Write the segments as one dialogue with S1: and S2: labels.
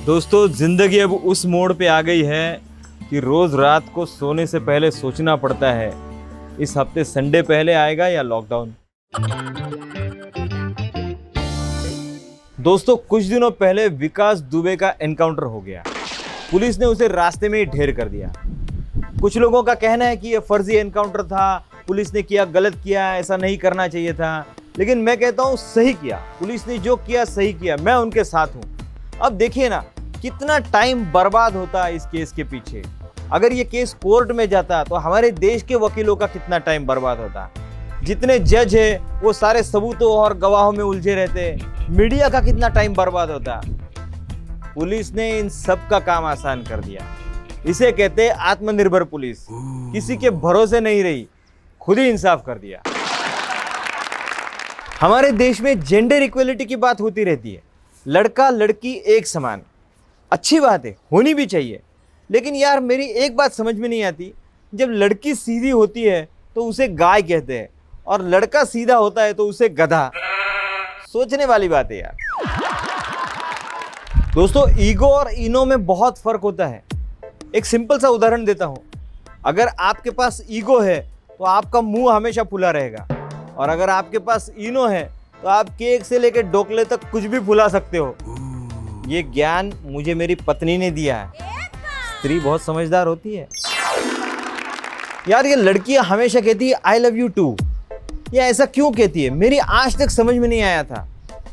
S1: दोस्तों, जिंदगी अब उस मोड़ पे आ गई है कि रोज रात को सोने से पहले सोचना पड़ता है इस हफ्ते संडे पहले आएगा या लॉकडाउन। दोस्तों, कुछ दिनों पहले विकास दुबे का एनकाउंटर हो गया। पुलिस ने उसे रास्ते में ही ढेर कर दिया। कुछ लोगों का कहना है कि यह फर्जी एनकाउंटर था, पुलिस ने किया गलत किया, ऐसा नहीं करना चाहिए था। लेकिन मैं कहता हूं सही किया, पुलिस ने जो किया सही किया, मैं उनके साथ हूं। अब देखिए ना, कितना टाइम बर्बाद होता है इस केस के पीछे। अगर ये केस कोर्ट में जाता तो हमारे देश के वकीलों का कितना टाइम बर्बाद होता। जितने जज है वो सारे सबूतों और गवाहों में उलझे रहते। मीडिया का कितना टाइम बर्बाद होता। पुलिस ने इन सब का काम आसान कर दिया। इसे कहते हैं आत्मनिर्भर पुलिस। किसी के भरोसे नहीं रही, खुद ही इंसाफ कर दिया। हमारे देश में जेंडर इक्वलिटी की बात होती रहती है, लड़का लड़की एक समान। अच्छी बात है, होनी भी चाहिए। लेकिन यार, मेरी एक बात समझ में नहीं आती, जब लड़की सीधी होती है तो उसे गाय कहते हैं और लड़का सीधा होता है तो उसे गधा। सोचने वाली बात है यार। दोस्तों, ईगो और इनो में बहुत फर्क होता है। एक सिंपल सा उदाहरण देता हूं। अगर आपके पास ईगो है तो आपका मुंह हमेशा फुला रहेगा, और अगर आपके पास इनो है तो आप केक से लेकर डोकले तक कुछ भी फुला सकते हो। ये ज्ञान मुझे मेरी पत्नी ने दिया है। स्त्री बहुत समझदार होती है यार। ये लड़कियां हमेशा कहती है आई लव यू टू। ये ऐसा क्यों कहती है, मेरी आज तक समझ में नहीं आया था।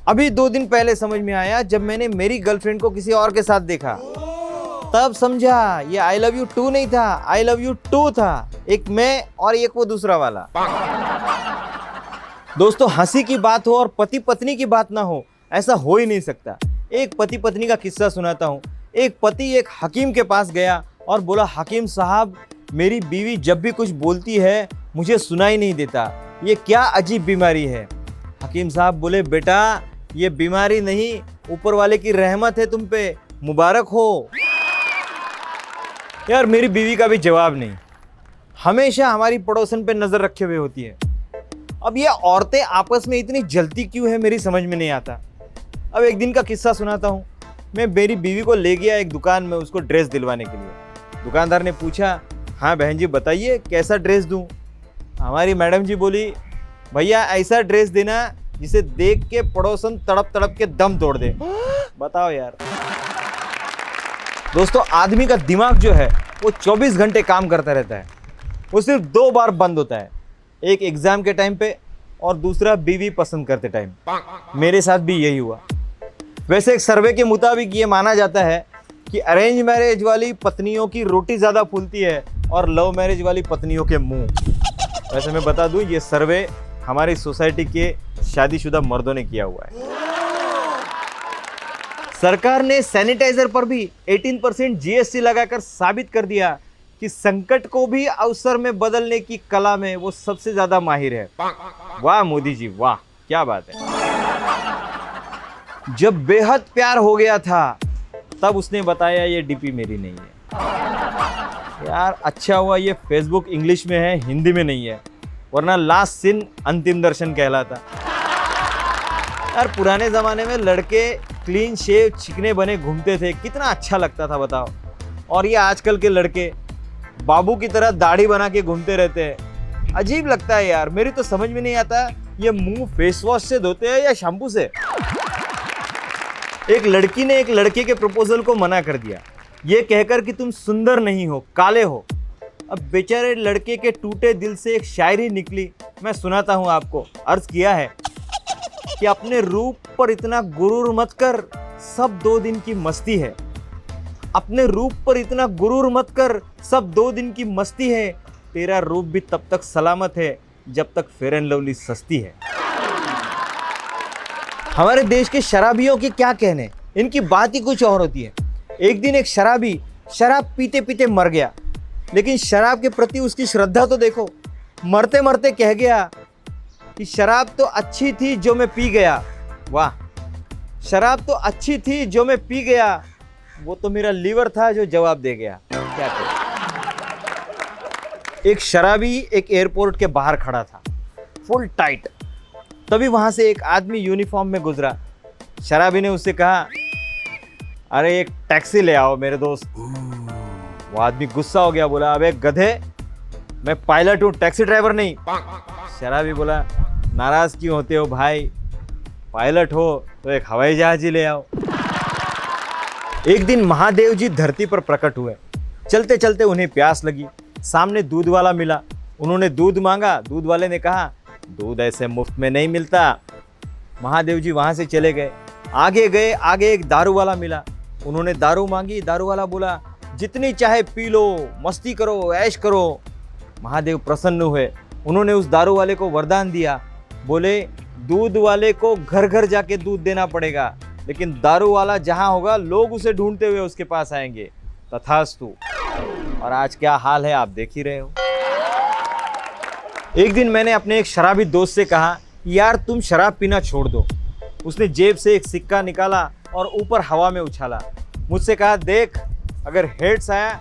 S1: अभी 2 दिन पहले समझ में आया, जब मैंने मेरी गर्लफ्रेंड को किसी और के साथ देखा, तब समझा ये आई लव यू टू नहीं था, आई लव यू टू था। एक मैं और एक वो दूसरा वाला। दोस्तों, हंसी की बात हो और पति पत्नी की बात ना हो, ऐसा हो ही नहीं सकता। एक पति पत्नी का किस्सा सुनाता हूँ। एक पति एक हकीम के पास गया और बोला, हकीम साहब, मेरी बीवी जब भी कुछ बोलती है मुझे सुनाई नहीं देता, ये क्या अजीब बीमारी है। हकीम साहब बोले, बेटा ये बीमारी नहीं, ऊपर वाले की रहमत है तुम पे, मुबारक हो। यार, मेरी बीवी का भी जवाब नहीं, हमेशा हमारी पड़ोसन पे नजर रखे हुए होती है। अब ये औरतें आपस में इतनी जलती क्यों है, मेरी समझ में नहीं आता। अब एक दिन का किस्सा सुनाता हूँ। मैं मेरी बीवी को ले गया एक दुकान में उसको ड्रेस दिलवाने के लिए। दुकानदार ने पूछा, हाँ बहन जी बताइए कैसा ड्रेस दूँ। हमारी मैडम जी बोली, भैया ऐसा ड्रेस देना जिसे देख के पड़ोसन तड़प तड़प के दम तोड़ दे। बताओ यार। दोस्तों, आदमी का दिमाग जो है वो 24 घंटे काम करता रहता है। वो सिर्फ 2 बार बंद होता है, एक एग्जाम के टाइम पे और दूसरा बीवी पसंद करते टाइम। मेरे साथ भी यही हुआ। वैसे एक सर्वे के मुताबिक ये माना जाता है कि अरेंज मैरिज वाली पत्नियों की रोटी ज़्यादा फूलती है और लव मैरिज वाली पत्नियों के मुंह। वैसे मैं बता दूं, ये सर्वे हमारी सोसाइटी के शादीशुदा मर्दों ने किया हुआ है। सरकार ने सैनिटाइजर पर भी 18% जीएसटी लगाकर साबित कर दिया कि संकट को भी अवसर में बदलने की कला में वो सबसे ज्यादा माहिर है। वाह मोदी जी, वाह, क्या बात है। जब बेहद प्यार हो गया था तब उसने बताया ये डीपी मेरी नहीं है। यार, अच्छा हुआ ये फेसबुक इंग्लिश में है, हिंदी में नहीं है, वरना लास्ट सीन अंतिम दर्शन कहलाता। यार, पुराने जमाने में लड़के क्लीन शेव चिकने बने घूमते थे, कितना अच्छा लगता था बताओ। और ये आजकल के लड़के बाबू की तरह दाढ़ी बना के घूमते रहते हैं। अजीब लगता है यार। मेरी तो समझ में नहीं आता, ये मुंह फेस वॉश से धोते हैं या शैम्पू से। एक लड़की ने एक लड़के के प्रपोजल को मना कर दिया, ये कहकर कि तुम सुंदर नहीं हो, काले हो। अब बेचारे लड़के के टूटे दिल से एक शायरी निकली, मैं सुनाता हूं आपको। अर्ज किया है कि अपने रूप पर इतना गुरूर मत कर, सब 2 दिन की मस्ती है। अपने रूप पर इतना गुरूर मत कर, सब 2 दिन की मस्ती है। तेरा रूप भी तब तक सलामत है जब तक फेयर एंड लवली सस्ती है। हमारे देश के शराबियों के क्या कहने, इनकी बात ही कुछ और होती है। एक दिन एक शराबी शराब पीते पीते मर गया, लेकिन शराब के प्रति उसकी श्रद्धा तो देखो। मरते मरते कह गया कि शराब तो अच्छी थी जो मैं पी गया। वाह, शराब तो अच्छी थी जो मैं पी गया, वो तो मेरा लीवर था जो जवाब दे गया। क्या करें। एक शराबी एक एयरपोर्ट के बाहर खड़ा था, फुल टाइट। तभी वहां से एक आदमी यूनिफॉर्म में गुजरा। शराबी ने उससे कहा, अरे एक टैक्सी ले आओ मेरे दोस्त। वो आदमी गुस्सा हो गया, बोला अबे गधे, मैं पायलट हूँ, टैक्सी ड्राइवर नहीं। शराबी बोला नाराज क्यों होते हो भाई, पायलट हो तो एक हवाई जहाज ही ले आओ। एक दिन महादेव जी धरती पर प्रकट हुए। चलते चलते उन्हें प्यास लगी, सामने दूध वाला मिला। उन्होंने दूध मांगा, दूध वाले ने कहा दूध ऐसे मुफ्त में नहीं मिलता। महादेव जी वहां से चले गए। आगे गए, आगे एक दारू वाला मिला। उन्होंने दारू मांगी, दारू वाला बोला जितनी चाहे पी लो, मस्ती करो, ऐश करो। महादेव प्रसन्न हुए। उन्होंने उस दारू वाले को वरदान दिया, बोले दूध वाले को घर घर जाके दूध देना पड़ेगा, लेकिन दारू वाला जहां होगा लोग उसे ढूंढते हुए उसके पास आएंगे। तथास्तु। और आज क्या हाल है आप देख ही रहे हो। एक दिन मैंने अपने एक शराबी दोस्त से कहा यार तुम शराब पीना छोड़ दो। उसने जेब से एक सिक्का निकाला और ऊपर हवा में उछाला। मुझसे कहा देख, अगर हेड्स आया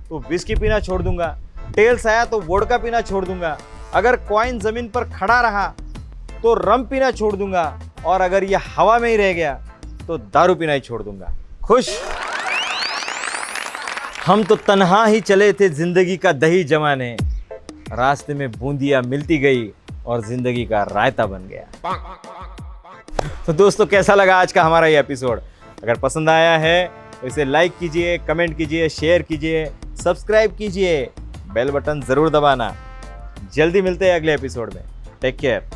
S1: तो विस्की पीना छोड़ दूंगा, टेल्स आया तो वोडका पीना छोड़ दूंगा, अगर कॉइन जमीन पर खड़ा रहा तो रम पीना छोड़ दूंगा, और अगर यह हवा में ही रह गया तो दारू पीना ही छोड़ दूंगा। खुश? हम तो तन्हा ही चले थे जिंदगी का दही जमाने, रास्ते में बूंदियां मिलती गई और जिंदगी का रायता बन गया। तो दोस्तों कैसा लगा आज का हमारा ये एपिसोड? अगर पसंद आया है तो इसे लाइक कीजिए, कमेंट कीजिए, शेयर कीजिए, सब्सक्राइब कीजिए, बेल बटन जरूर दबाना। जल्दी मिलते हैं अगले एपिसोड में। Take care.